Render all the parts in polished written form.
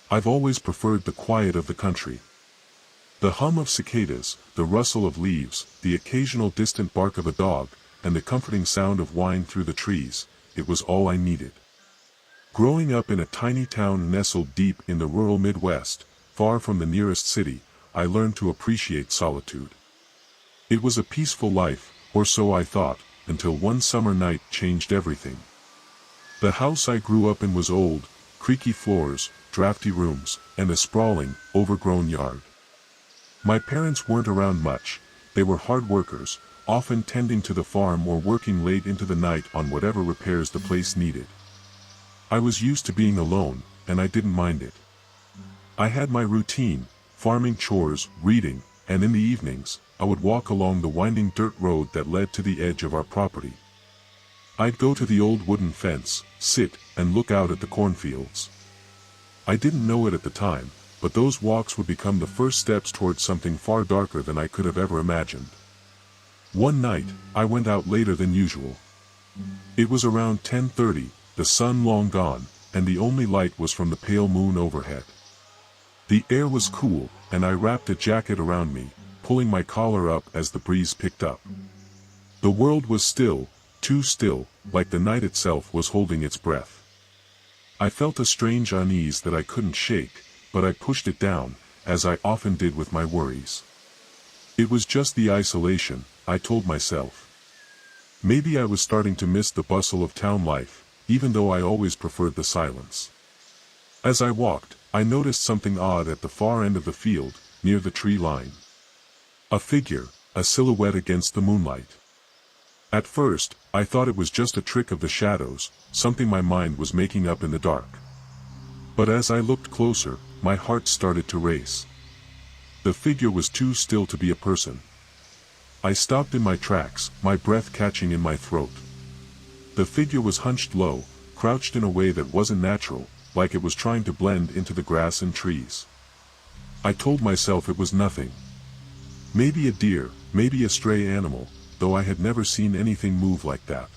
I've always preferred the quiet of the country. The hum of cicadas, the rustle of leaves, the occasional distant bark of a dog, and the comforting sound of wine through the trees, it was all I needed. Growing up in a tiny town nestled deep in the rural Midwest, far from the nearest city, I learned to appreciate solitude. It was a peaceful life, or so I thought, until one summer night changed everything. The house I grew up in was old, creaky floors, drafty rooms, and a sprawling, overgrown yard. My parents weren't around much. They were hard workers, often tending to the farm or working late into the night on whatever repairs the place needed. I was used to being alone, and I didn't mind it. I had my routine, farming chores, reading, and in the evenings, I would walk along the winding dirt road that led to the edge of our property. I'd go to the old wooden fence, sit, and look out at the cornfields. I didn't know it at the time, but those walks would become the first steps towards something far darker than I could have ever imagined. One night, I went out later than usual. It was around 10:30, the sun long gone, and the only light was from the pale moon overhead. The air was cool, and I wrapped a jacket around me, pulling my collar up as the breeze picked up. The world was still, too still, like the night itself was holding its breath. I felt a strange unease that I couldn't shake, but I pushed it down, as I often did with my worries. It was just the isolation, I told myself. Maybe I was starting to miss the bustle of town life, even though I always preferred the silence. As I walked, I noticed something odd at the far end of the field, near the tree line. A figure, a silhouette against the moonlight. At first, I thought it was just a trick of the shadows, something my mind was making up in the dark. But as I looked closer, my heart started to race. The figure was too still to be a person. I stopped in my tracks, my breath catching in my throat. The figure was hunched low, crouched in a way that wasn't natural, like it was trying to blend into the grass and trees. I told myself it was nothing. Maybe a deer, maybe a stray animal, though I had never seen anything move like that.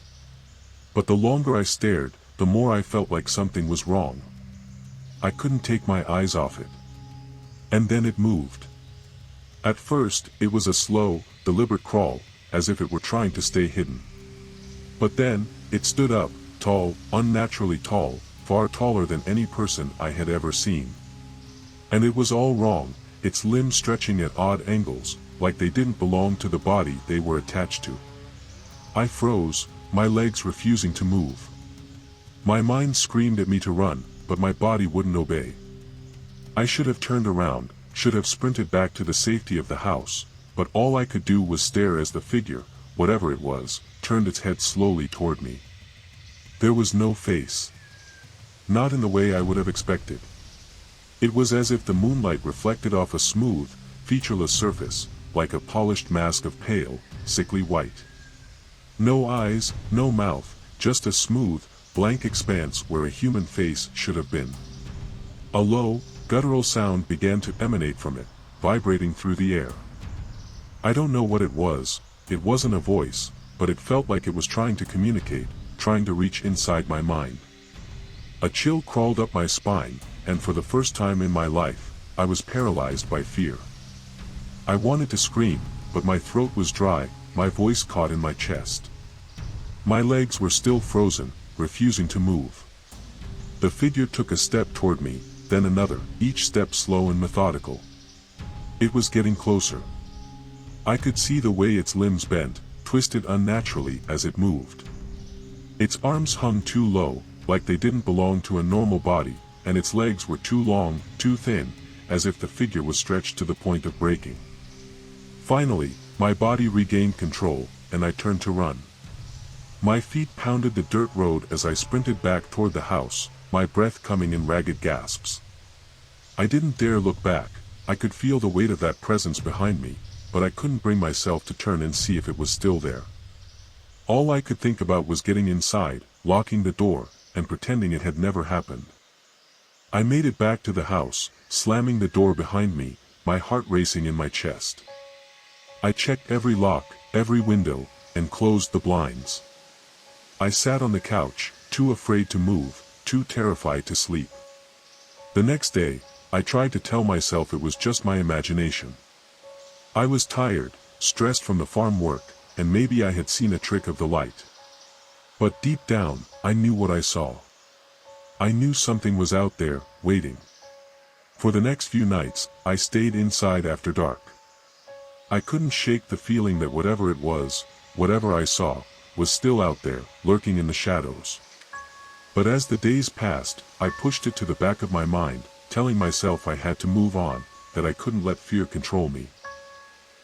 But the longer I stared, the more I felt like something was wrong. I couldn't take my eyes off it. And then it moved. At first, it was a slow, deliberate crawl, as if it were trying to stay hidden. But then, it stood up, tall, unnaturally tall, far taller than any person I had ever seen. And it was all wrong, its limbs stretching at odd angles, like they didn't belong to the body they were attached to. I froze, my legs refusing to move. My mind screamed at me to run, but my body wouldn't obey. I should have turned around, should have sprinted back to the safety of the house, but all I could do was stare as the figure, whatever it was, turned its head slowly toward me. There was no face. Not in the way I would have expected. It was as if the moonlight reflected off a smooth, featureless surface, like a polished mask of pale, sickly white. No eyes, no mouth, just a smooth, blank expanse where a human face should have been. A low, guttural sound began to emanate from it, vibrating through the air. I don't know what it was, it wasn't a voice, but it felt like it was trying to communicate, trying to reach inside my mind. A chill crawled up my spine, and for the first time in my life, I was paralyzed by fear. I wanted to scream, but my throat was dry, my voice caught in my chest. My legs were still frozen, refusing to move. The figure took a step toward me, then another, each step slow and methodical. It was getting closer. I could see the way its limbs bent, twisted unnaturally as it moved. Its arms hung too low, like they didn't belong to a normal body, and its legs were too long, too thin, as if the figure was stretched to the point of breaking. Finally, my body regained control, and I turned to run. My feet pounded the dirt road as I sprinted back toward the house, my breath coming in ragged gasps. I didn't dare look back. I could feel the weight of that presence behind me, but I couldn't bring myself to turn and see if it was still there. All I could think about was getting inside, locking the door, and pretending it had never happened. I made it back to the house, slamming the door behind me, my heart racing in my chest. I checked every lock, every window, and closed the blinds. I sat on the couch, too afraid to move, too terrified to sleep. The next day, I tried to tell myself it was just my imagination. I was tired, stressed from the farm work, and maybe I had seen a trick of the light. But deep down, I knew what I saw. I knew something was out there, waiting. For the next few nights, I stayed inside after dark. I couldn't shake the feeling that whatever it was, whatever I saw, was still out there, lurking in the shadows. But as the days passed, I pushed it to the back of my mind, telling myself I had to move on, that I couldn't let fear control me.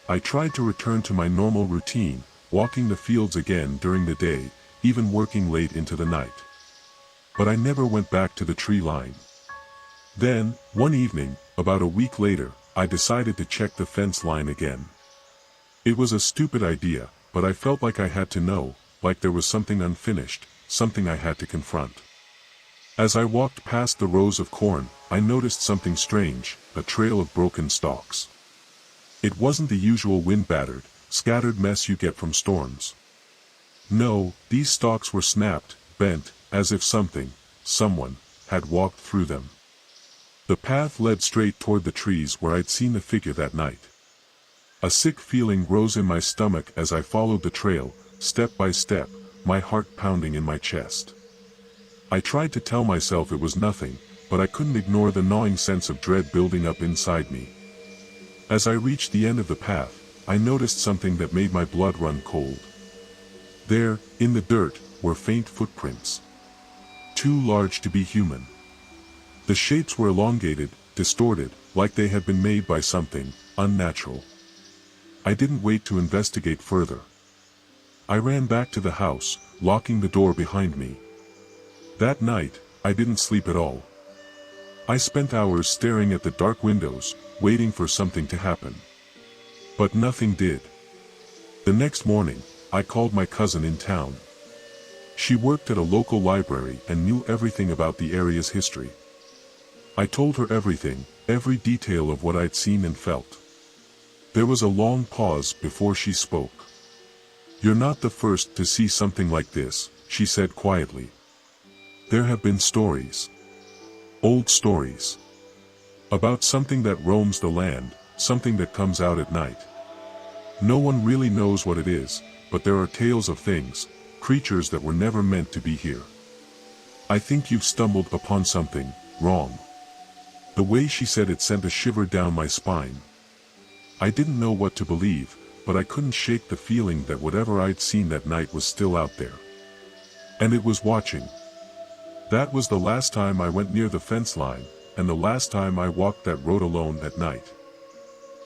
I tried to return to my normal routine, walking the fields again during the day, even working late into the night. But I never went back to the tree line. Then, one evening, about a week later, I decided to check the fence line again. It was a stupid idea, but I felt like I had to know, like there was something unfinished, something I had to confront. As I walked past the rows of corn, I noticed something strange, a trail of broken stalks. It wasn't the usual wind-battered, scattered mess you get from storms. No, these stalks were snapped, bent, as if someone, had walked through them. The path led straight toward the trees where I'd seen the figure that night. A sick feeling rose in my stomach as I followed the trail, step by step, my heart pounding in my chest. I tried to tell myself it was nothing, but I couldn't ignore the gnawing sense of dread building up inside me. As I reached the end of the path, I noticed something that made my blood run cold. There, in the dirt, were faint footprints. Too large to be human. The shapes were elongated, distorted, like they had been made by something unnatural. I didn't wait to investigate further. I ran back to the house, locking the door behind me. That night, I didn't sleep at all. I spent hours staring at the dark windows, waiting for something to happen. But nothing did. The next morning, I called my cousin in town. She worked at a local library and knew everything about the area's history. I told her everything, every detail of what I'd seen and felt. There was a long pause before she spoke. "You're not the first to see something like this," she said quietly. "There have been stories. Old stories. About something that roams the land, something that comes out at night. No one really knows what it is, but there are tales of things, creatures that were never meant to be here. I think you've stumbled upon something wrong." The way she said it sent a shiver down my spine. I didn't know what to believe, but I couldn't shake the feeling that whatever I'd seen that night was still out there. And it was watching. That was the last time I went near the fence line, and the last time I walked that road alone at night.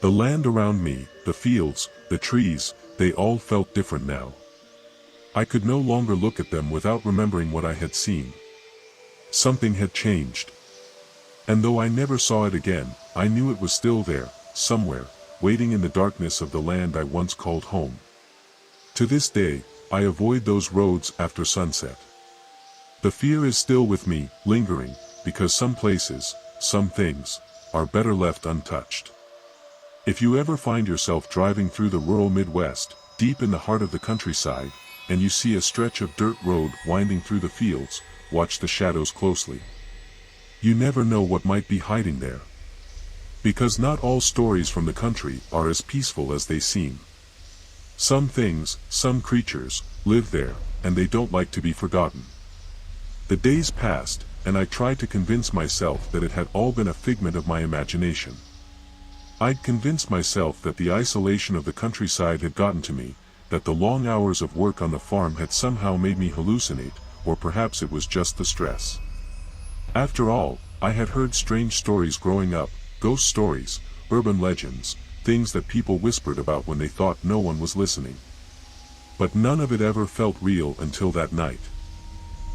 The land around me, the fields, the trees, they all felt different now. I could no longer look at them without remembering what I had seen. Something had changed. And though I never saw it again, I knew it was still there, somewhere, waiting in the darkness of the land I once called home. To this day, I avoid those roads after sunset. The fear is still with me, lingering, because some places, some things, are better left untouched. If you ever find yourself driving through the rural Midwest, deep in the heart of the countryside, and you see a stretch of dirt road winding through the fields, watch the shadows closely. You never know what might be hiding there. Because not all stories from the country are as peaceful as they seem. Some things, some creatures, live there, and they don't like to be forgotten. The days passed, and I tried to convince myself that it had all been a figment of my imagination. I'd convinced myself that the isolation of the countryside had gotten to me, that the long hours of work on the farm had somehow made me hallucinate, or perhaps it was just the stress. After all, I had heard strange stories growing up, ghost stories, urban legends, things that people whispered about when they thought no one was listening. But none of it ever felt real until that night.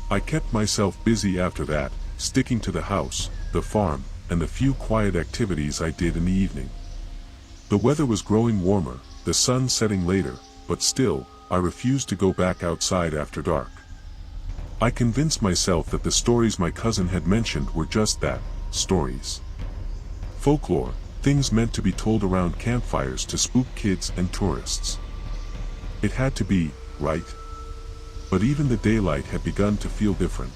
I kept myself busy after that, sticking to the house, the farm, and the few quiet activities I did in the evening. The weather was growing warmer, the sun setting later, but still, I refused to go back outside after dark. I convinced myself that the stories my cousin had mentioned were just that, stories. Folklore, things meant to be told around campfires to spook kids and tourists. It had to be, right? But even the daylight had begun to feel different.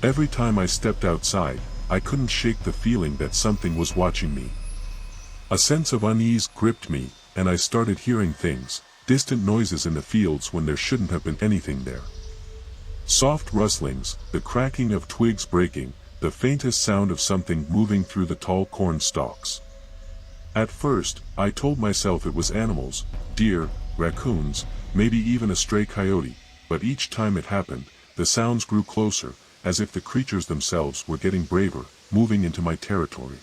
Every time I stepped outside, I couldn't shake the feeling that something was watching me. A sense of unease gripped me, and I started hearing things, distant noises in the fields when there shouldn't have been anything there. Soft rustlings, the cracking of twigs breaking, the faintest sound of something moving through the tall corn stalks. At first, I told myself it was animals, deer, raccoons, maybe even a stray coyote, but each time it happened, the sounds grew closer, as if the creatures themselves were getting braver, moving into my territory.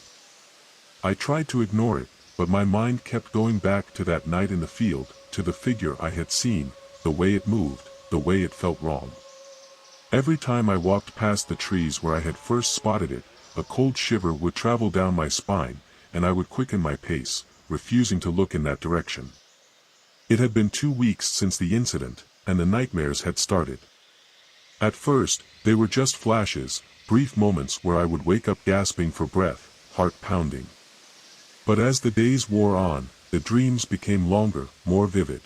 I tried to ignore it, but my mind kept going back to that night in the field, to the figure I had seen, the way it moved, the way it felt wrong. Every time I walked past the trees where I had first spotted it, a cold shiver would travel down my spine, and I would quicken my pace, refusing to look in that direction. It had been 2 weeks since the incident, and the nightmares had started. At first, they were just flashes, brief moments where I would wake up gasping for breath, heart pounding. But as the days wore on, the dreams became longer, more vivid.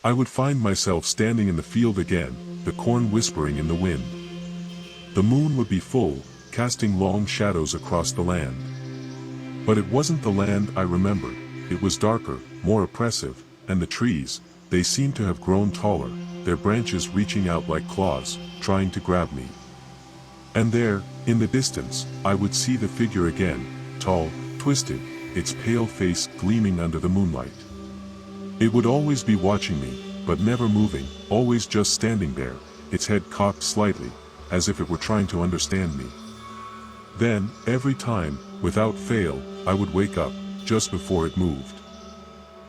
I would find myself standing in the field again, the corn whispering in the wind. The moon would be full, casting long shadows across the land. But it wasn't the land I remembered, it was darker, more oppressive, and the trees, they seemed to have grown taller, their branches reaching out like claws, trying to grab me. And there, in the distance, I would see the figure again, tall, twisted, its pale face gleaming under the moonlight. It would always be watching me, but never moving, always just standing there, its head cocked slightly, as if it were trying to understand me. Then, every time, without fail, I would wake up, just before it moved.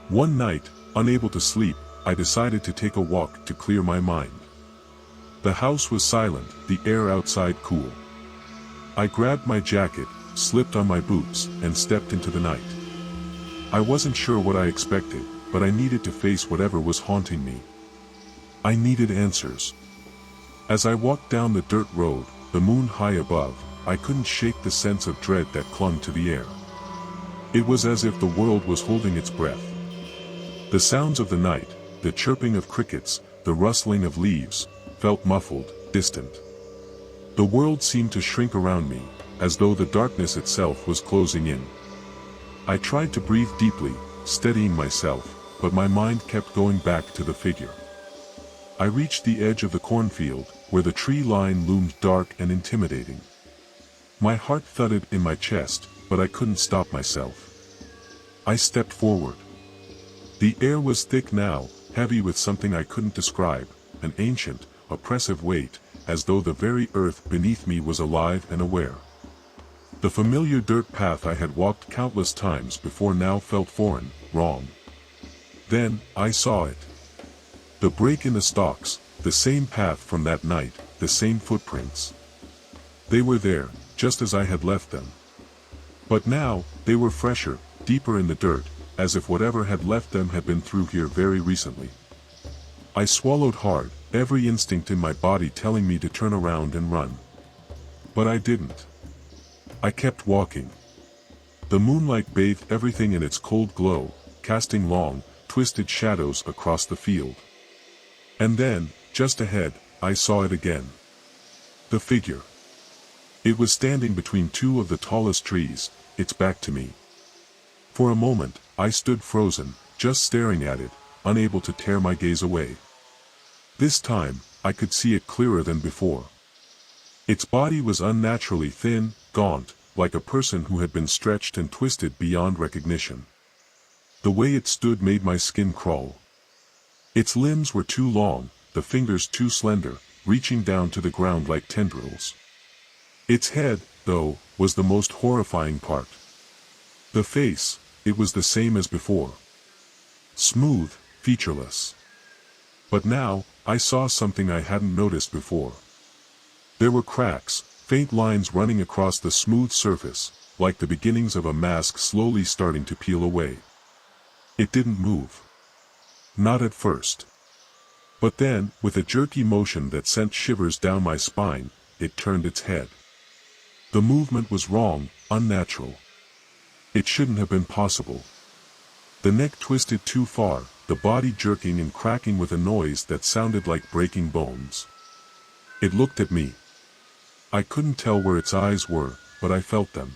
One night, unable to sleep, I decided to take a walk to clear my mind. The house was silent, the air outside cool. I grabbed my jacket, slipped on my boots, and stepped into the night. I wasn't sure what I expected, but I needed to face whatever was haunting me. I needed answers. As I walked down the dirt road, the moon high above, I couldn't shake the sense of dread that clung to the air. It was as if the world was holding its breath. The sounds of the night, the chirping of crickets, the rustling of leaves, felt muffled, distant. The world seemed to shrink around me, as though the darkness itself was closing in. I tried to breathe deeply, steadying myself, but my mind kept going back to the figure. I reached the edge of the cornfield, where the tree line loomed dark and intimidating. My heart thudded in my chest, but I couldn't stop myself. I stepped forward. The air was thick now, heavy with something I couldn't describe, an ancient, oppressive weight, as though the very earth beneath me was alive and aware. The familiar dirt path I had walked countless times before now felt foreign, wrong. Then, I saw it. The break in the stalks, the same path from that night, the same footprints. They were there, just as I had left them. But now, they were fresher, deeper in the dirt, as if whatever had left them had been through here very recently. I swallowed hard, every instinct in my body telling me to turn around and run. But I didn't. I kept walking. The moonlight bathed everything in its cold glow, casting long, twisted shadows across the field. And then, just ahead, I saw it again. The figure. It was standing between two of the tallest trees, its back to me. For a moment, I stood frozen, just staring at it, unable to tear my gaze away. This time, I could see it clearer than before. Its body was unnaturally thin, gaunt, like a person who had been stretched and twisted beyond recognition. The way it stood made my skin crawl. Its limbs were too long, the fingers too slender, reaching down to the ground like tendrils. Its head, though, was the most horrifying part. The face, it was the same as before. Smooth, featureless. But now, I saw something I hadn't noticed before. There were cracks, faint lines running across the smooth surface, like the beginnings of a mask slowly starting to peel away. It didn't move. Not at first. But then, with a jerky motion that sent shivers down my spine, it turned its head. The movement was wrong, unnatural. It shouldn't have been possible. The neck twisted too far, the body jerking and cracking with a noise that sounded like breaking bones. It looked at me. I couldn't tell where its eyes were, but I felt them.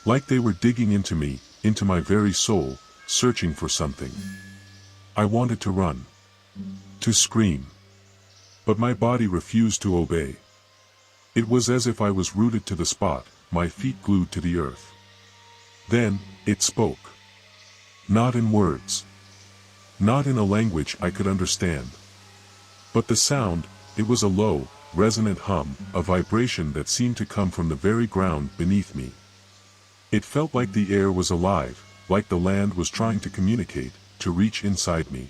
Like they were digging into me, into my very soul, searching for something. I wanted to run. To scream. But my body refused to obey. It was as if I was rooted to the spot, my feet glued to the earth. Then, it spoke. Not in words. Not in a language I could understand. But the sound, it was a low, resonant hum, a vibration that seemed to come from the very ground beneath me. It felt like the air was alive, like the land was trying to communicate, to reach inside me.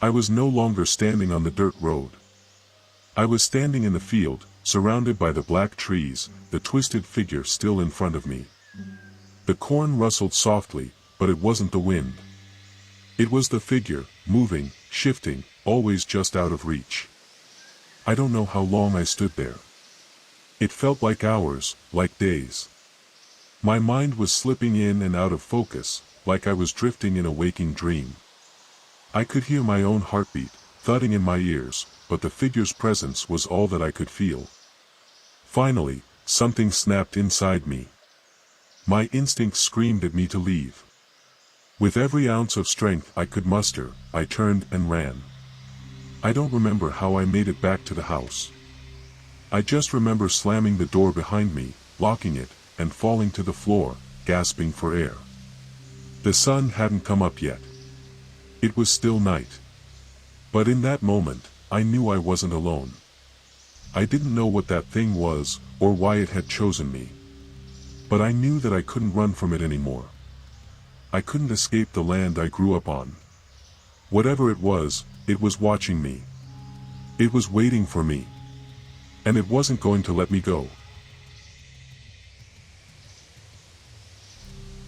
I was no longer standing on the dirt road. I was standing in the field, surrounded by the black trees, the twisted figure still in front of me. The corn rustled softly, but it wasn't the wind. It was the figure, moving, shifting, always just out of reach. I don't know how long I stood there. It felt like hours, like days. My mind was slipping in and out of focus, like I was drifting in a waking dream. I could hear my own heartbeat, thudding in my ears, but the figure's presence was all that I could feel. Finally, something snapped inside me. My instincts screamed at me to leave. With every ounce of strength I could muster, I turned and ran. I don't remember how I made it back to the house. I just remember slamming the door behind me, locking it, and falling to the floor, gasping for air. The sun hadn't come up yet. It was still night. But in that moment, I knew I wasn't alone. I didn't know what that thing was, or why it had chosen me. But I knew that I couldn't run from it anymore. I couldn't escape the land I grew up on. Whatever it was watching me. It was waiting for me. And it wasn't going to let me go.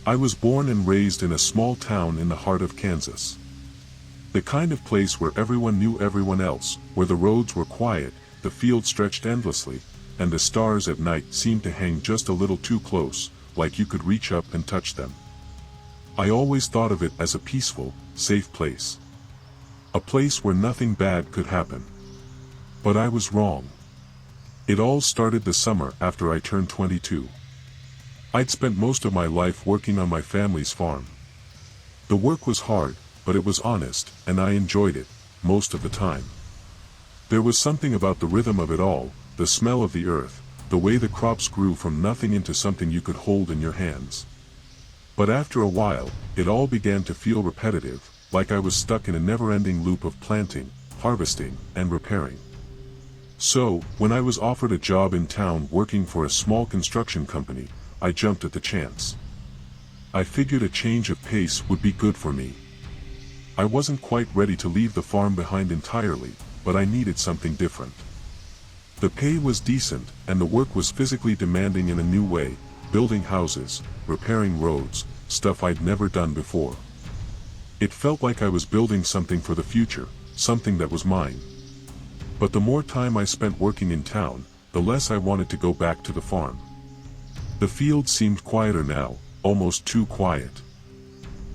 I was born and raised in a small town in the heart of Kansas. The kind of place where everyone knew everyone else, where the roads were quiet, the fields stretched endlessly, and the stars at night seemed to hang just a little too close, like you could reach up and touch them. I always thought of it as a peaceful, safe place. A place where nothing bad could happen. But I was wrong. It all started the summer after I turned 22. I'd spent most of my life working on my family's farm. The work was hard, but it was honest, and I enjoyed it, most of the time. There was something about the rhythm of it all, the smell of the earth, the way the crops grew from nothing into something you could hold in your hands. But after a while, it all began to feel repetitive, like I was stuck in a never-ending loop of planting, harvesting, and repairing. So, when I was offered a job in town working for a small construction company, I jumped at the chance. I figured a change of pace would be good for me. I wasn't quite ready to leave the farm behind entirely, but I needed something different. The pay was decent, and the work was physically demanding in a new way, building houses, repairing roads, stuff I'd never done before. It felt like I was building something for the future, something that was mine. But the more time I spent working in town, the less I wanted to go back to the farm. The field seemed quieter now, almost too quiet.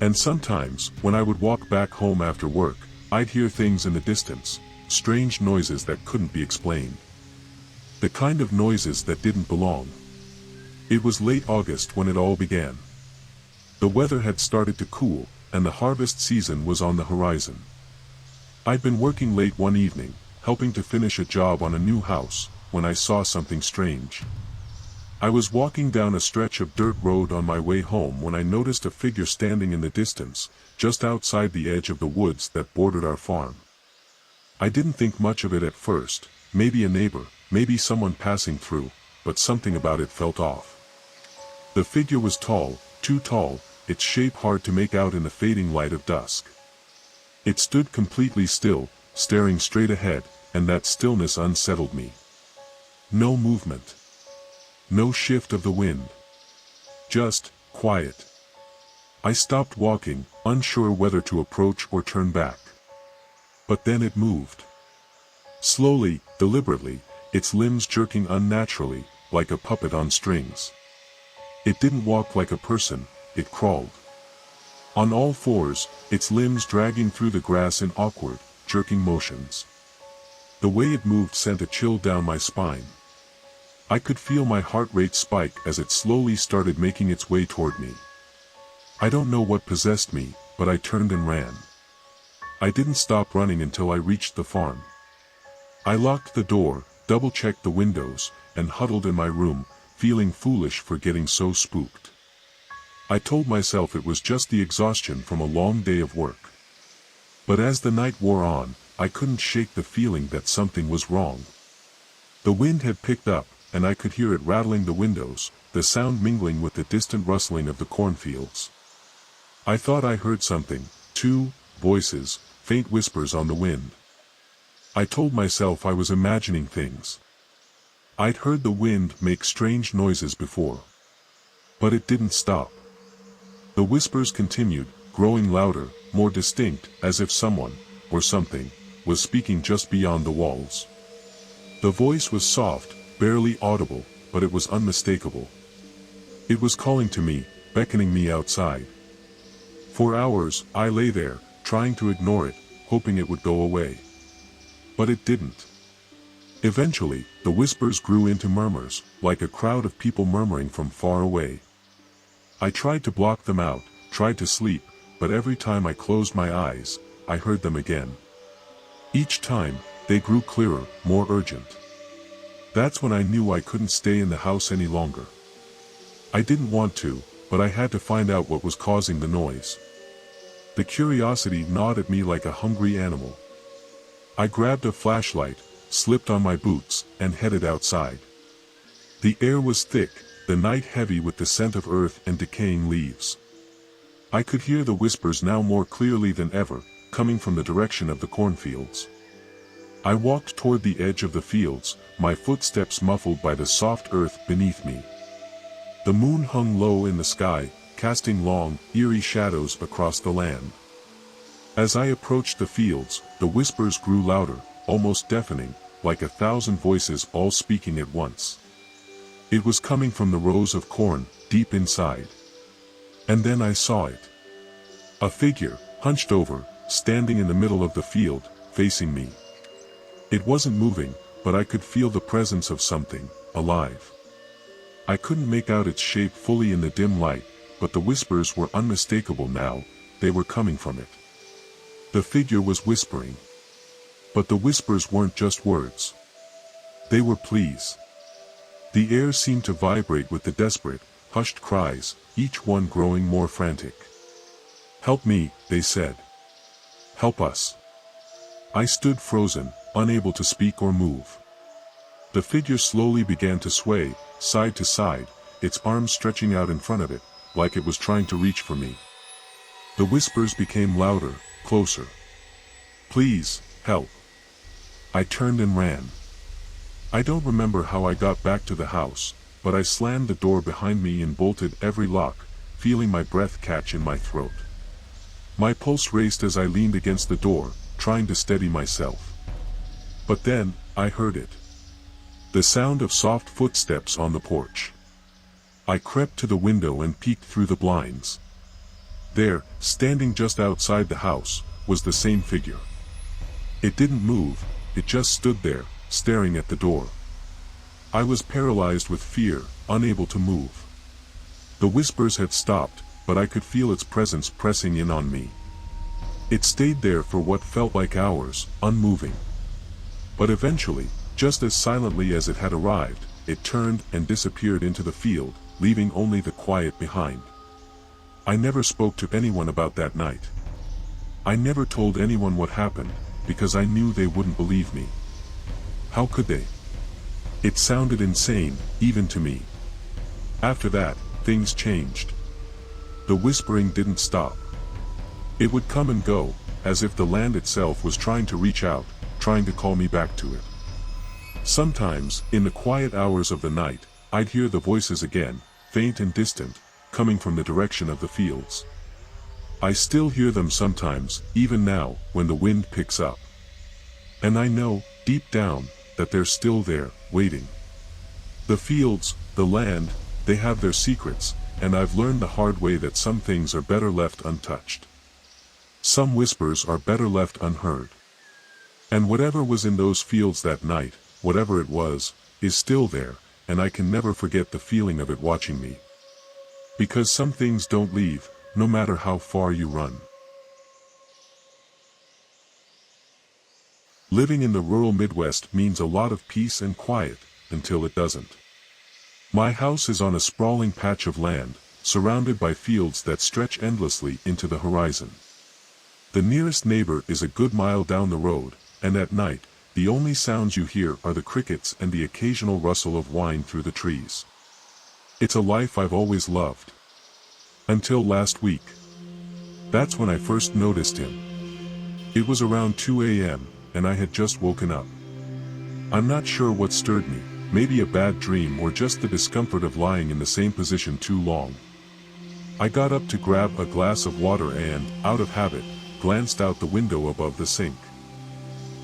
And sometimes, when I would walk back home after work, I'd hear things in the distance, strange noises that couldn't be explained. The kind of noises that didn't belong. It was late August when it all began. The weather had started to cool, and the harvest season was on the horizon. I'd been working late one evening, helping to finish a job on a new house, when I saw something strange. I was walking down a stretch of dirt road on my way home when I noticed a figure standing in the distance, just outside the edge of the woods that bordered our farm. I didn't think much of it at first, maybe a neighbor, maybe someone passing through, but something about it felt off. The figure was tall, too tall, its shape hard to make out in the fading light of dusk. It stood completely still, staring straight ahead, and that stillness unsettled me. No movement. No shift of the wind. Just quiet. I stopped walking, unsure whether to approach or turn back. But then it moved. Slowly, deliberately, its limbs jerking unnaturally, like a puppet on strings. It didn't walk like a person, it crawled. On all fours, its limbs dragging through the grass in awkward, jerking motions. The way it moved sent a chill down my spine. I could feel my heart rate spike as it slowly started making its way toward me. I don't know what possessed me, but I turned and ran. I didn't stop running until I reached the farm. I locked the door, double-checked the windows, and huddled in my room, feeling foolish for getting so spooked. I told myself it was just the exhaustion from a long day of work. But as the night wore on, I couldn't shake the feeling that something was wrong. The wind had picked up, and I could hear it rattling the windows, the sound mingling with the distant rustling of the cornfields. I thought I heard something, too, voices, faint whispers on the wind. I told myself I was imagining things. I'd heard the wind make strange noises before. But it didn't stop. The whispers continued, growing louder, more distinct, as if someone, or something, was speaking just beyond the walls. The voice was soft, barely audible, but it was unmistakable. It was calling to me, beckoning me outside. For hours, I lay there, trying to ignore it, hoping it would go away. But it didn't. Eventually, the whispers grew into murmurs, like a crowd of people murmuring from far away. I tried to block them out, tried to sleep, but every time I closed my eyes, I heard them again. Each time, they grew clearer, more urgent. That's when I knew I couldn't stay in the house any longer. I didn't want to, but I had to find out what was causing the noise. The curiosity gnawed at me like a hungry animal. I grabbed a flashlight, slipped on my boots, and headed outside. The air was thick, the night heavy with the scent of earth and decaying leaves. I could hear the whispers now more clearly than ever, coming from the direction of the cornfields. I walked toward the edge of the fields, my footsteps muffled by the soft earth beneath me. The moon hung low in the sky, casting long, eerie shadows across the land. As I approached the fields, the whispers grew louder, almost deafening, like 1,000 voices all speaking at once. It was coming from the rows of corn, deep inside. And then I saw it. A figure, hunched over, standing in the middle of the field, facing me. It wasn't moving, but I could feel the presence of something, alive. I couldn't make out its shape fully in the dim light, but the whispers were unmistakable now, they were coming from it. The figure was whispering. But the whispers weren't just words. They were pleas. The air seemed to vibrate with the desperate, hushed cries, each one growing more frantic. "Help me," they said. "Help us." I stood frozen, unable to speak or move. The figure slowly began to sway, side to side, its arms stretching out in front of it, like it was trying to reach for me. The whispers became louder, closer. "Please, help." I turned and ran. I don't remember how I got back to the house, but I slammed the door behind me and bolted every lock, feeling my breath catch in my throat. My pulse raced as I leaned against the door, trying to steady myself. But then, I heard it. The sound of soft footsteps on the porch. I crept to the window and peeked through the blinds. There, standing just outside the house, was the same figure. It didn't move, it just stood there, staring at the door. I was paralyzed with fear, unable to move. The whispers had stopped, but I could feel its presence pressing in on me. It stayed there for what felt like hours, unmoving. But eventually, just as silently as it had arrived, it turned and disappeared into the field, leaving only the quiet behind. I never spoke to anyone about that night. I never told anyone what happened, because I knew they wouldn't believe me. How could they? It sounded insane, even to me. After that, things changed. The whispering didn't stop. It would come and go, as if the land itself was trying to reach out, trying to call me back to it. Sometimes, in the quiet hours of the night, I'd hear the voices again, faint and distant, coming from the direction of the fields. I still hear them sometimes, even now, when the wind picks up. And I know, deep down, that they're still there, waiting. The fields, the land, they have their secrets, and I've learned the hard way that some things are better left untouched. Some whispers are better left unheard. And whatever was in those fields that night, whatever it was, is still there, and I can never forget the feeling of it watching me. Because some things don't leave, no matter how far you run. Living in the rural Midwest means a lot of peace and quiet, until it doesn't. My house is on a sprawling patch of land, surrounded by fields that stretch endlessly into the horizon. The nearest neighbor is a good mile down the road, and at night, the only sounds you hear are the crickets and the occasional rustle of wind through the trees. It's a life I've always loved. Until last week. That's when I first noticed him. It was around 2 a.m., and I had just woken up. I'm not sure what stirred me, maybe a bad dream or just the discomfort of lying in the same position too long. I got up to grab a glass of water and, out of habit, glanced out the window above the sink.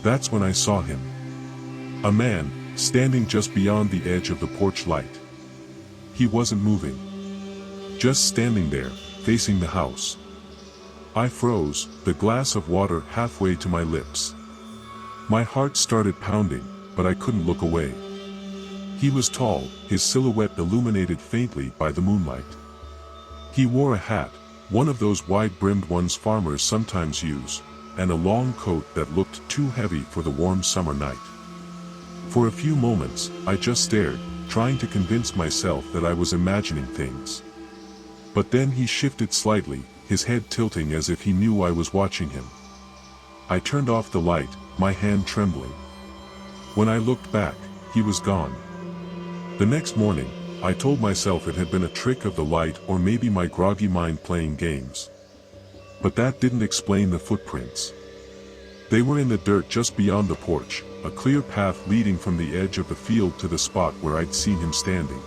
That's when I saw him. A man, standing just beyond the edge of the porch light. He wasn't moving. Just standing there, facing the house. I froze, the glass of water halfway to my lips. My heart started pounding, but I couldn't look away. He was tall, his silhouette illuminated faintly by the moonlight. He wore a hat, one of those wide-brimmed ones farmers sometimes use, and a long coat that looked too heavy for the warm summer night. For a few moments, I just stared, trying to convince myself that I was imagining things. But then he shifted slightly, his head tilting as if he knew I was watching him. I turned off the light, my hand trembling. When I looked back, he was gone. The next morning, I told myself it had been a trick of the light or maybe my groggy mind playing games. But that didn't explain the footprints. They were in the dirt just beyond the porch, a clear path leading from the edge of the field to the spot where I'd seen him standing.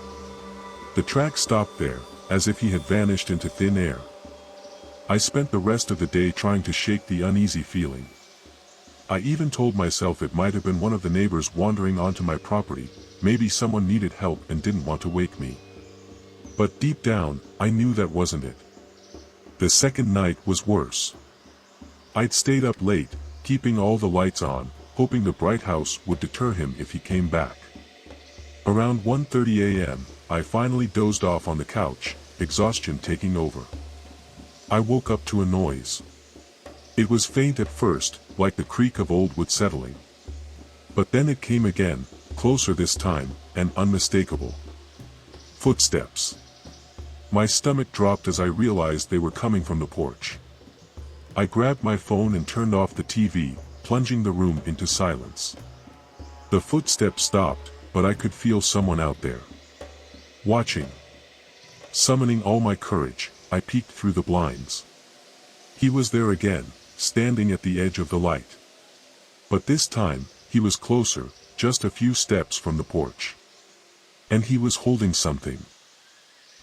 The track stopped there, as if he had vanished into thin air. I spent the rest of the day trying to shake the uneasy feeling. I even told myself it might have been one of the neighbors wandering onto my property, maybe someone needed help and didn't want to wake me. But deep down, I knew that wasn't it. The second night was worse. I'd stayed up late, keeping all the lights on, hoping the bright house would deter him if he came back. Around 1:30 a.m., I finally dozed off on the couch, exhaustion taking over. I woke up to a noise. It was faint at first, like the creak of old wood settling. But then it came again, closer this time, and unmistakable. Footsteps. My stomach dropped as I realized they were coming from the porch. I grabbed my phone and turned off the TV, plunging the room into silence. The footsteps stopped, but I could feel someone out there. Watching. Summoning all my courage, I peeked through the blinds. He was there again, standing at the edge of the light. But this time, he was closer, just a few steps from the porch. And he was holding something.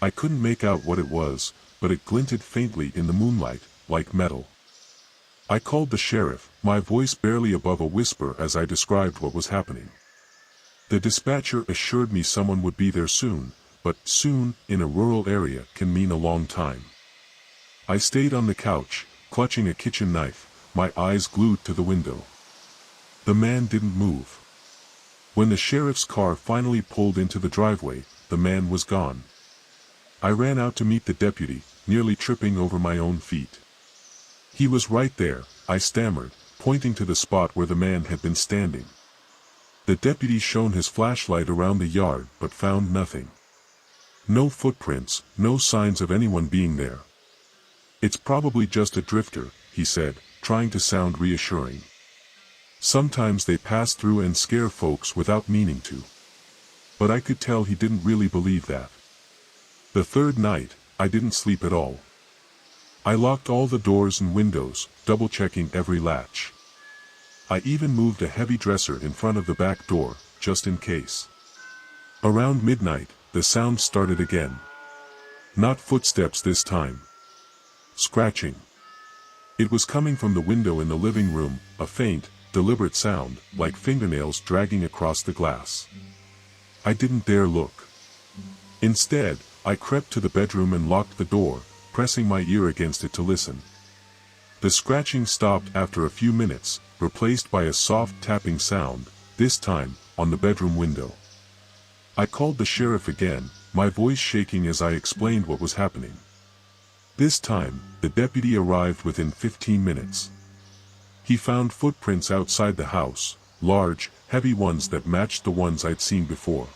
I couldn't make out what it was, but it glinted faintly in the moonlight, like metal. I called the sheriff, my voice barely above a whisper as I described what was happening. The dispatcher assured me someone would be there soon, but soon, in a rural area, can mean a long time. I stayed on the couch, clutching a kitchen knife, my eyes glued to the window. The man didn't move. When the sheriff's car finally pulled into the driveway, the man was gone. I ran out to meet the deputy, nearly tripping over my own feet. He was right there, I stammered, pointing to the spot where the man had been standing. The deputy shone his flashlight around the yard but found nothing. No footprints, no signs of anyone being there. "It's probably just a drifter," he said, trying to sound reassuring. "Sometimes they pass through and scare folks without meaning to." But I could tell he didn't really believe that. The third night, I didn't sleep at all. I locked all the doors and windows, double-checking every latch. I even moved a heavy dresser in front of the back door, just in case. Around midnight, the sound started again. Not footsteps this time. Scratching. It was coming from the window in the living room, a faint, deliberate sound, like fingernails dragging across the glass. I didn't dare look. Instead, I crept to the bedroom and locked the door, pressing my ear against it to listen. The scratching stopped after a few minutes, replaced by a soft tapping sound, this time, on the bedroom window. I called the sheriff again, my voice shaking as I explained what was happening. This time, the deputy arrived within 15 minutes. He found footprints outside the house, large, heavy ones that matched the ones I'd seen before.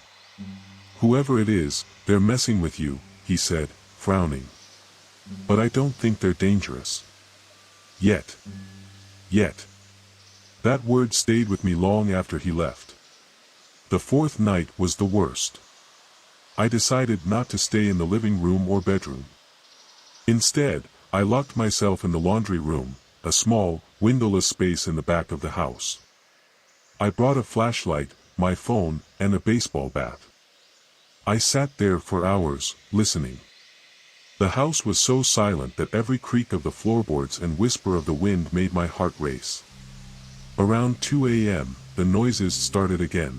"Whoever it is, they're messing with you," he said, frowning. "But I don't think they're dangerous. Yet. Yet." That word stayed with me long after he left. The fourth night was the worst. I decided not to stay in the living room or bedroom. Instead, I locked myself in the laundry room, a small, windowless space in the back of the house. I brought a flashlight, my phone, and a baseball bat. I sat there for hours, listening. The house was so silent that every creak of the floorboards and whisper of the wind made my heart race. Around 2 a.m., the noises started again.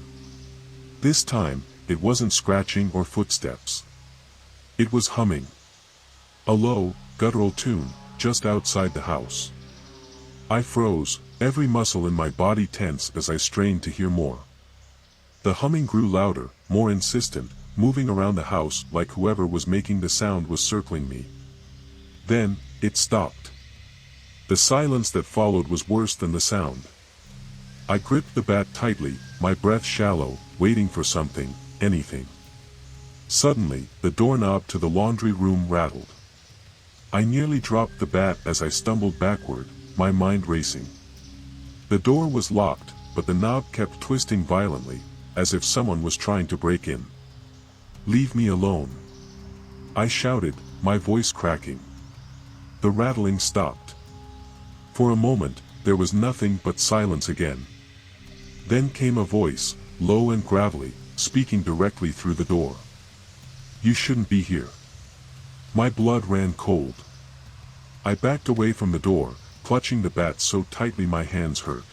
This time, it wasn't scratching or footsteps. It was humming. A low, guttural tune, just outside the house. I froze, every muscle in my body tense as I strained to hear more. The humming grew louder, more insistent, moving around the house like whoever was making the sound was circling me. Then, it stopped. The silence that followed was worse than the sound. I gripped the bat tightly, my breath shallow, waiting for something, anything. Suddenly, the doorknob to the laundry room rattled. I nearly dropped the bat as I stumbled backward, my mind racing. The door was locked, but the knob kept twisting violently, as if someone was trying to break in. "Leave me alone," I shouted, my voice cracking. The rattling stopped. For a moment, there was nothing but silence again. Then came a voice, low and gravelly, speaking directly through the door. "You shouldn't be here." My blood ran cold. I backed away from the door, clutching the bat so tightly my hands hurt.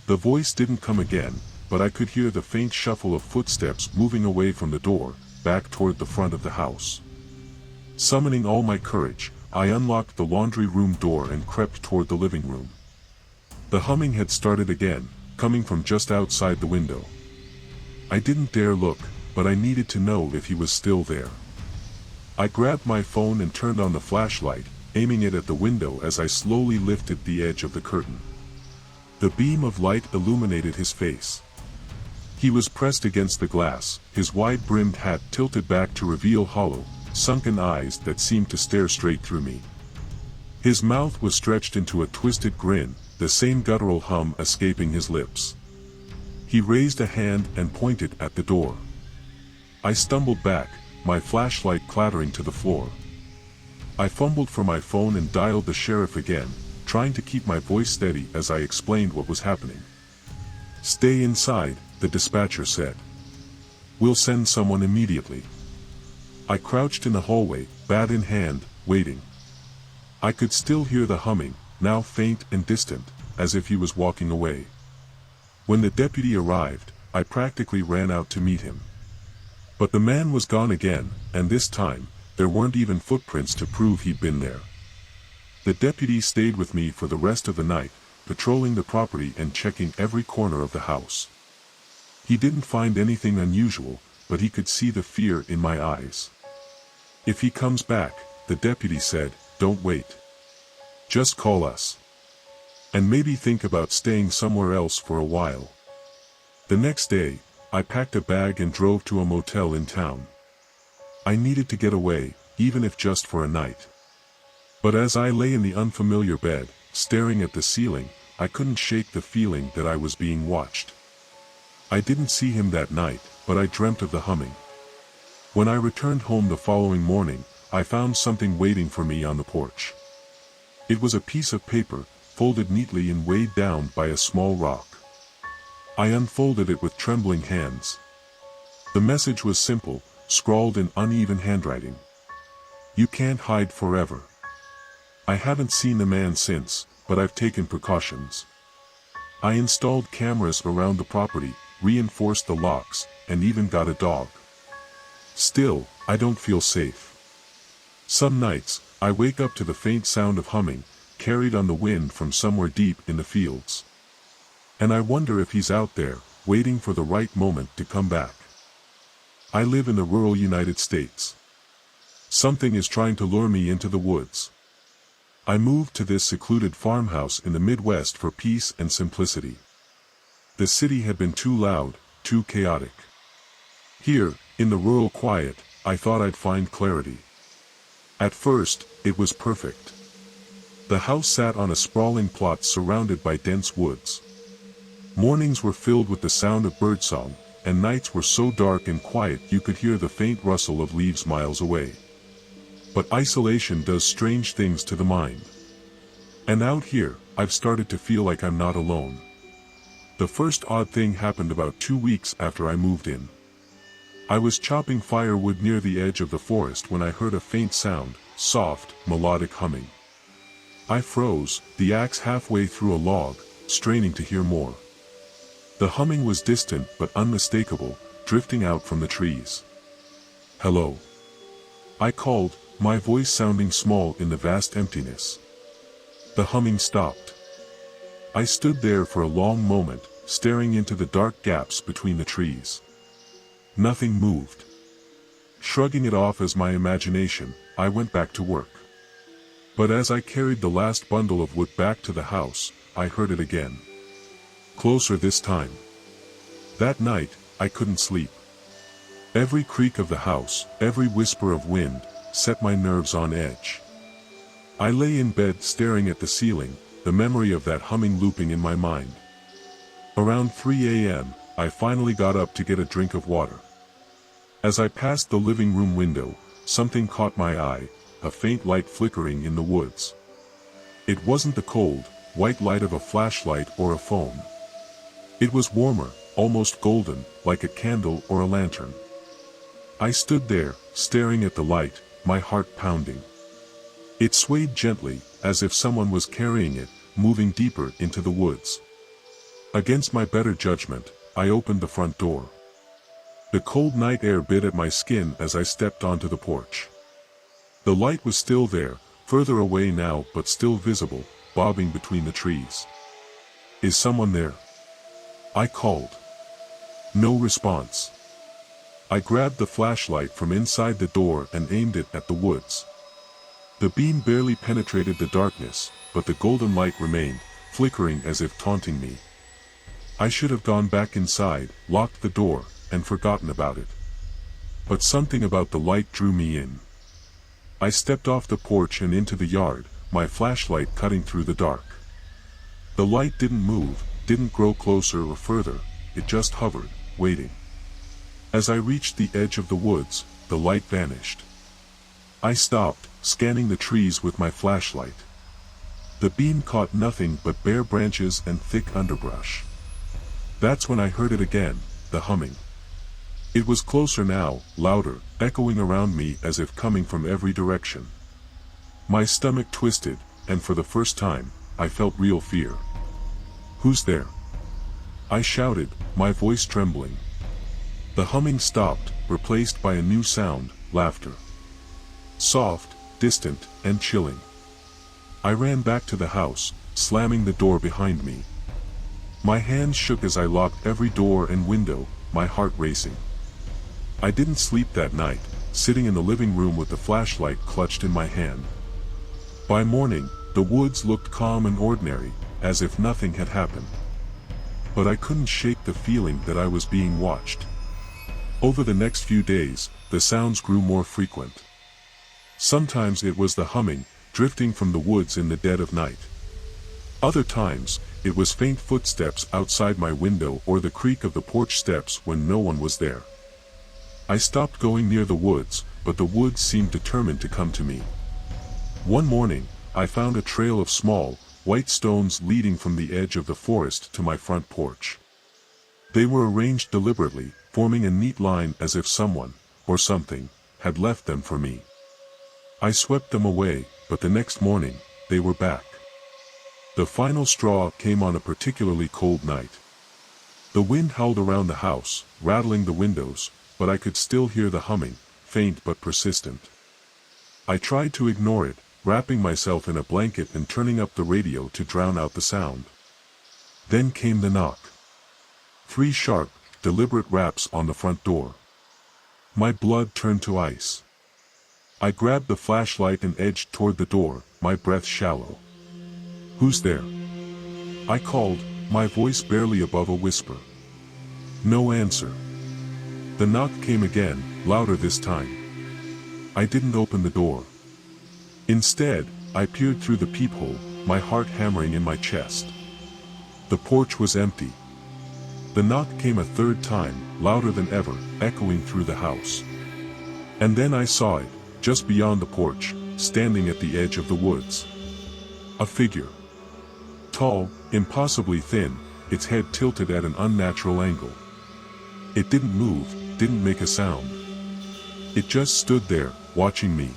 The voice didn't come again, but I could hear the faint shuffle of footsteps moving away from the door, back toward the front of the house. Summoning all my courage, I unlocked the laundry room door and crept toward the living room. The humming had started again, coming from just outside the window. I didn't dare look, but I needed to know if he was still there. I grabbed my phone and turned on the flashlight, aiming it at the window as I slowly lifted the edge of the curtain. The beam of light illuminated his face. He was pressed against the glass, his wide-brimmed hat tilted back to reveal hollow, sunken eyes that seemed to stare straight through me. His mouth was stretched into a twisted grin, the same guttural hum escaping his lips. He raised a hand and pointed at the door. I stumbled back, my flashlight clattering to the floor. I fumbled for my phone and dialed the sheriff again, trying to keep my voice steady as I explained what was happening. "Stay inside," the dispatcher said. "We'll send someone immediately." I crouched in the hallway, bat in hand, waiting. I could still hear the humming, now faint and distant, as if he was walking away. When the deputy arrived, I practically ran out to meet him. But the man was gone again, and this time, there weren't even footprints to prove he'd been there. The deputy stayed with me for the rest of the night, patrolling the property and checking every corner of the house. He didn't find anything unusual, but he could see the fear in my eyes. "If he comes back," the deputy said, "don't wait. Just call us. And maybe think about staying somewhere else for a while." The next day, I packed a bag and drove to a motel in town. I needed to get away, even if just for a night. But as I lay in the unfamiliar bed, staring at the ceiling, I couldn't shake the feeling that I was being watched. I didn't see him that night, but I dreamt of the humming. When I returned home the following morning, I found something waiting for me on the porch. It was a piece of paper, folded neatly and weighed down by a small rock. I unfolded it with trembling hands. The message was simple, scrawled in uneven handwriting. "You can't hide forever. I haven't seen the man since, but I've taken precautions. I installed cameras around the property, reinforced the locks, and even got a dog. Still, I don't feel safe. Some nights, I wake up to the faint sound of humming, carried on the wind from somewhere deep in the fields. And I wonder if he's out there, waiting for the right moment to come back." I live in the rural United States. Something is trying to lure me into the woods. I moved to this secluded farmhouse in the Midwest for peace and simplicity. The city had been too loud, too chaotic. Here, in the rural quiet, I thought I'd find clarity. At first, it was perfect. The house sat on a sprawling plot surrounded by dense woods. Mornings were filled with the sound of birdsong, and nights were so dark and quiet you could hear the faint rustle of leaves miles away. But isolation does strange things to the mind. And out here, I've started to feel like I'm not alone. The first odd thing happened about 2 weeks after I moved in. I was chopping firewood near the edge of the forest when I heard a faint sound, soft, melodic humming. I froze, the axe halfway through a log, straining to hear more. The humming was distant but unmistakable, drifting out from the trees. "Hello," I called, my voice sounding small in the vast emptiness. The humming stopped. I stood there for a long moment, staring into the dark gaps between the trees. Nothing moved. Shrugging it off as my imagination, I went back to work. But as I carried the last bundle of wood back to the house, I heard it again. Closer this time. That night, I couldn't sleep. Every creak of the house, every whisper of wind, set my nerves on edge. I lay in bed staring at the ceiling, the memory of that humming looping in my mind. Around 3 a.m., I finally got up to get a drink of water. As I passed the living room window, something caught my eye, a faint light flickering in the woods. It wasn't the cold, white light of a flashlight or a phone. It was warmer, almost golden, like a candle or a lantern. I stood there, staring at the light, my heart pounding. It swayed gently, as if someone was carrying it, moving deeper into the woods. Against my better judgment, I opened the front door. The cold night air bit at my skin as I stepped onto the porch. The light was still there, further away now but still visible, bobbing between the trees. "Is someone there?" I called. No response. I grabbed the flashlight from inside the door and aimed it at the woods. The beam barely penetrated the darkness, but the golden light remained, flickering as if taunting me. I should have gone back inside, locked the door, and forgotten about it. But something about the light drew me in. I stepped off the porch and into the yard, my flashlight cutting through the dark. The light didn't move, didn't grow closer or further, it just hovered, waiting. As I reached the edge of the woods, the light vanished. I stopped, scanning the trees with my flashlight. The beam caught nothing but bare branches and thick underbrush. That's when I heard it again, the humming. It was closer now, louder, echoing around me as if coming from every direction. My stomach twisted, and for the first time, I felt real fear. "Who's there?" I shouted, my voice trembling. The humming stopped, replaced by a new sound, laughter. Soft, distant, and chilling. I ran back to the house, slamming the door behind me. My hands shook as I locked every door and window, my heart racing. I didn't sleep that night, sitting in the living room with the flashlight clutched in my hand. By morning, the woods looked calm and ordinary, as if nothing had happened. But I couldn't shake the feeling that I was being watched. Over the next few days, the sounds grew more frequent. Sometimes it was the humming, drifting from the woods in the dead of night. Other times, it was faint footsteps outside my window or the creak of the porch steps when no one was there. I stopped going near the woods, but the woods seemed determined to come to me. One morning, I found a trail of small, white stones leading from the edge of the forest to my front porch. They were arranged deliberately, forming a neat line as if someone, or something, had left them for me. I swept them away, but the next morning, they were back. The final straw came on a particularly cold night. The wind howled around the house, rattling the windows, but I could still hear the humming, faint but persistent. I tried to ignore it, wrapping myself in a blanket and turning up the radio to drown out the sound. Then came the knock. 3 sharp, deliberate raps on the front door. My blood turned to ice. I grabbed the flashlight and edged toward the door, my breath shallow. "Who's there?" I called, my voice barely above a whisper. No answer. The knock came again, louder this time. I didn't open the door. Instead, I peered through the peephole, my heart hammering in my chest. The porch was empty. The knock came a third time, louder than ever, echoing through the house. And then I saw it, just beyond the porch, standing at the edge of the woods. A figure. Tall, impossibly thin, its head tilted at an unnatural angle. It didn't move, didn't make a sound. It just stood there, watching me.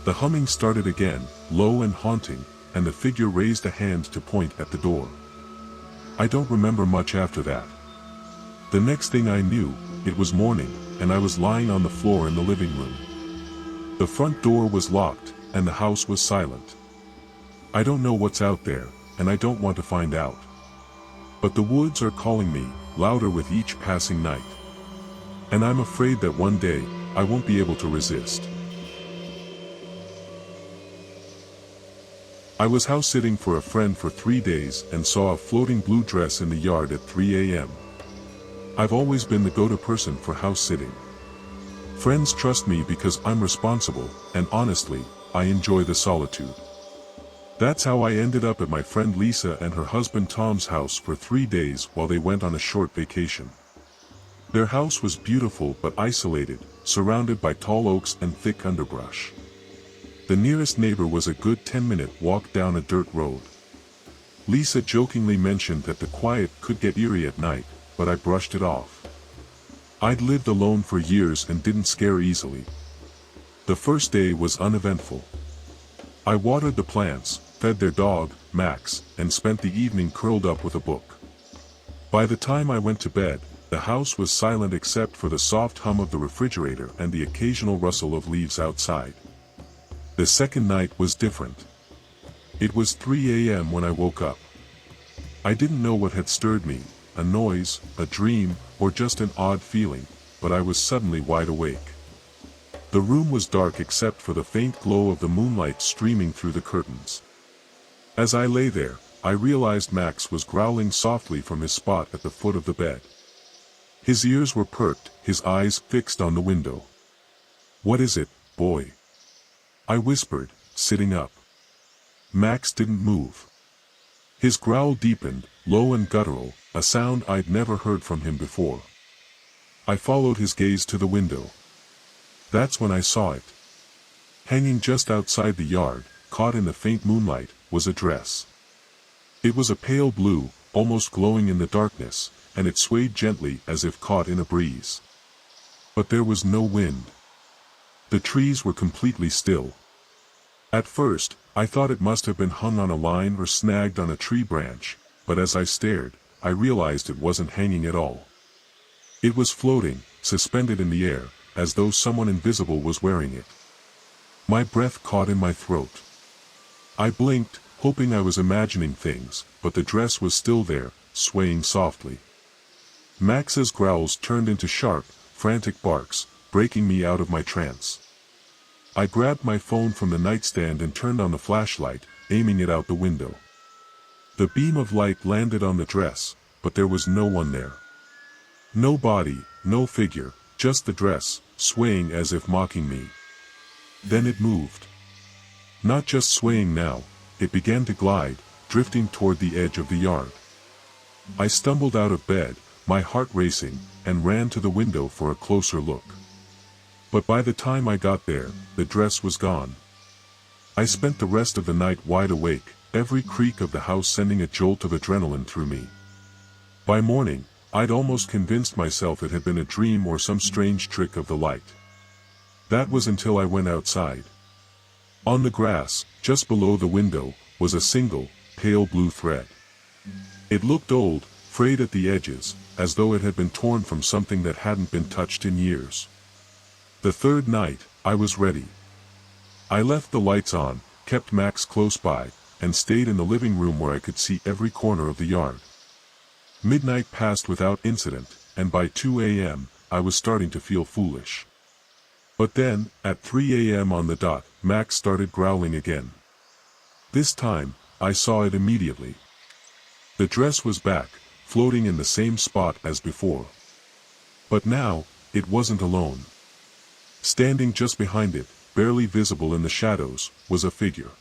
The humming started again, low and haunting, and the figure raised a hand to point at the door. I don't remember much after that. The next thing I knew, it was morning, and I was lying on the floor in the living room. The front door was locked, and the house was silent. I don't know what's out there, and I don't want to find out. But the woods are calling me, louder with each passing night. And I'm afraid that one day, I won't be able to resist. I was house-sitting for a friend for 3 days and saw a floating blue dress in the yard at 3 a.m. I've always been the go-to person for house-sitting. Friends trust me because I'm responsible, and honestly, I enjoy the solitude. That's how I ended up at my friend Lisa and her husband Tom's house for 3 days while they went on a short vacation. Their house was beautiful but isolated, surrounded by tall oaks and thick underbrush. The nearest neighbor was a good 10-minute walk down a dirt road. Lisa jokingly mentioned that the quiet could get eerie at night, but I brushed it off. I'd lived alone for years and didn't scare easily. The first day was uneventful. I watered the plants, fed their dog, Max, and spent the evening curled up with a book. By the time I went to bed, the house was silent except for the soft hum of the refrigerator and the occasional rustle of leaves outside. The second night was different. It was 3 a.m. when I woke up. I didn't know what had stirred me, a noise, a dream, or just an odd feeling, but I was suddenly wide awake. The room was dark except for the faint glow of the moonlight streaming through the curtains. As I lay there, I realized Max was growling softly from his spot at the foot of the bed. His ears were perked, his eyes fixed on the window. "What is it, boy?" I whispered, sitting up. Max didn't move. His growl deepened, low and guttural, a sound I'd never heard from him before. I followed his gaze to the window. That's when I saw it. Hanging just outside the yard, caught in the faint moonlight, was a dress. It was a pale blue, almost glowing in the darkness, and it swayed gently as if caught in a breeze. But there was no wind. The trees were completely still. At first, I thought it must have been hung on a line or snagged on a tree branch, but as I stared, I realized it wasn't hanging at all. It was floating, suspended in the air, as though someone invisible was wearing it. My breath caught in my throat. I blinked, hoping I was imagining things, but the dress was still there, swaying softly. Max's growls turned into sharp, frantic barks, breaking me out of my trance. I grabbed my phone from the nightstand and turned on the flashlight, aiming it out the window. The beam of light landed on the dress, but there was no one there. No body, no figure, just the dress, swaying as if mocking me. Then it moved. Not just swaying now, it began to glide, drifting toward the edge of the yard. I stumbled out of bed, my heart racing, and ran to the window for a closer look. But by the time I got there, the dress was gone. I spent the rest of the night wide awake, every creak of the house sending a jolt of adrenaline through me. By morning, I'd almost convinced myself it had been a dream or some strange trick of the light. That was until I went outside. On the grass, just below the window, was a single, pale blue thread. It looked old, frayed at the edges, as though it had been torn from something that hadn't been touched in years. The third night, I was ready. I left the lights on, kept Max close by, and stayed in the living room where I could see every corner of the yard. Midnight passed without incident, and by 2 a.m., I was starting to feel foolish. But then, at 3 a.m. on the dot, Max started growling again. This time, I saw it immediately. The dress was back, floating in the same spot as before. But now, it wasn't alone. Standing just behind it, barely visible in the shadows, was a figure.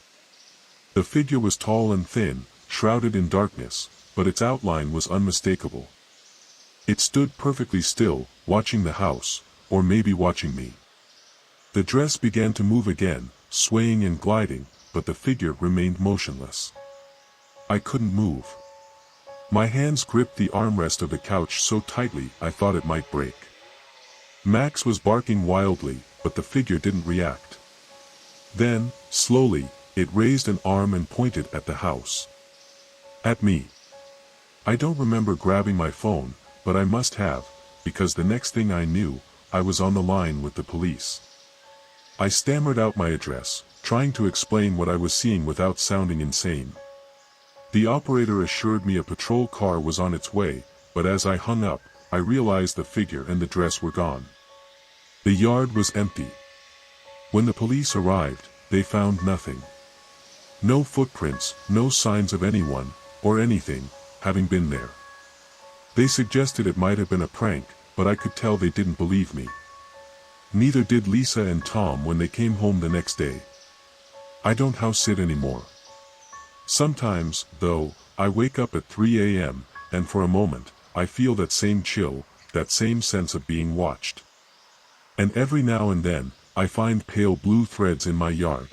The figure was tall and thin, shrouded in darkness, but its outline was unmistakable. It stood perfectly still, watching the house, or maybe watching me. The dress began to move again, swaying and gliding, but the figure remained motionless. I couldn't move. My hands gripped the armrest of the couch so tightly I thought it might break. Max was barking wildly, but the figure didn't react. Then, slowly, it raised an arm and pointed at the house. At me. I don't remember grabbing my phone, but I must have, because the next thing I knew, I was on the line with the police. I stammered out my address, trying to explain what I was seeing without sounding insane. The operator assured me a patrol car was on its way, but as I hung up, I realized the figure and the dress were gone. The yard was empty. When the police arrived, they found nothing. No footprints, no signs of anyone, or anything, having been there. They suggested it might have been a prank, but I could tell they didn't believe me. Neither did Lisa and Tom when they came home the next day. I don't house sit anymore. Sometimes, though, I wake up at 3 a.m., and for a moment, I feel that same chill, that same sense of being watched. And every now and then, I find pale blue threads in my yard.